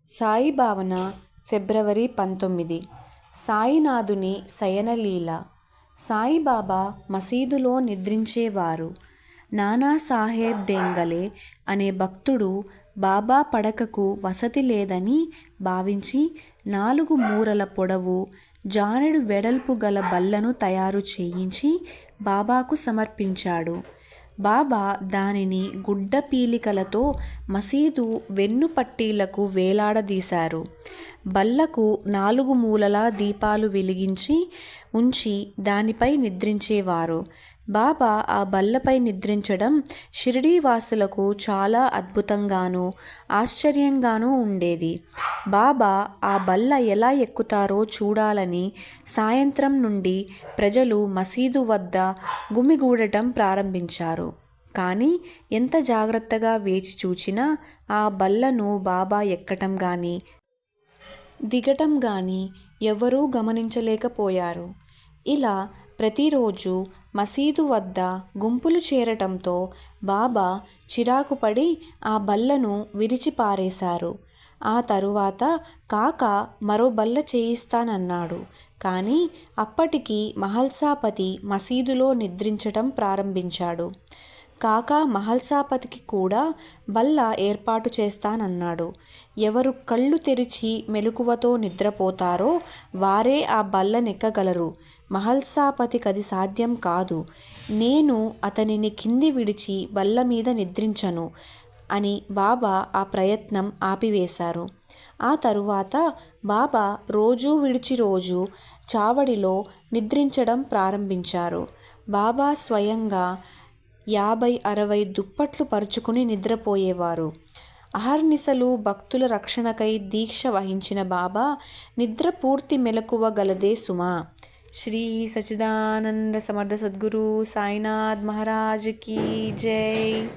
సాయి భావన ఫిబ్రవరి 19. సాయినాథుని శయనలీల. సాయిబాబా మసీదులో నిద్రించేవారు. నానాసాహెబ్ డేంగలే అనే భక్తుడు బాబా పడకకు వసతి లేదని భావించి 4 మూరల పొడవు, జానెడు వెడల్పు గల బల్లను తయారు చేయించి బాబాకు సమర్పించాడు. బాబా దానిని గుడ్డ పీలికలతో మసీదు వెన్నుపట్టీలకు వేలాడదీశారు. బల్లకు 4 మూలలా దీపాలు వెలిగించి ఉంచి దానిపై నిద్రించేవారు. బాబా ఆ బల్లపై నిద్రించడం షిరిడీవాసులకు చాలా అద్భుతంగానూ ఆశ్చర్యంగానూ ఉండేది. బాబా ఆ బల్ల ఎలా ఎక్కుతారో చూడాలని సాయంత్రం నుండి ప్రజలు మసీదు వద్ద గుమిగూడటం ప్రారంభించారు. కానీ ఎంత జాగ్రత్తగా వేచి చూచినా ఆ బల్లను బాబా ఎక్కటం గానీ దిగటం గానీ ఎవరూ గమనించలేకపోయారు. ఇలా ప్రతిరోజు మసీదు వద్ద గుంపులు చేరటంతో బాబా చిరాకుపడి ఆ బల్లను విరిచి పారేశారు. ఆ తరువాత కాక మరో బల్ల చేయిస్తానన్నాడు. కానీ అప్పటికి మహల్సాపతి మసీదులో నిద్రించటం ప్రారంభించాడు. కాకా మహల్సాపతికి కూడా బల్ల ఏర్పాటు చేస్తానన్నాడు. ఎవరు కళ్ళు తెరిచి మెలకువతో నిద్రపోతారో వారే ఆ బల్లనెక్కగలరు. మహల్సాపతికది సాధ్యం కాదు. నేను అతనిని కింది విడిచి బల్లమీద నిద్రించను అని బాబా ఆ ప్రయత్నం ఆపివేశారు. ఆ తరువాత బాబా రోజూ విడిచి రోజు చావడిలో నిద్రించడం ప్రారంభించారు. బాబా స్వయంగా 50-60 దుప్పట్లు పరుచుకుని నిద్రపోయేవారు. అహర్నిశలు భక్తుల రక్షణకై దీక్ష వహించిన బాబా నిద్ర పూర్తి మెలకువ గలదే సుమా. శ్రీ సచ్చిదానంద సమర్థ సద్గురు సాయినాథ్ మహారాజ్ కీ జై.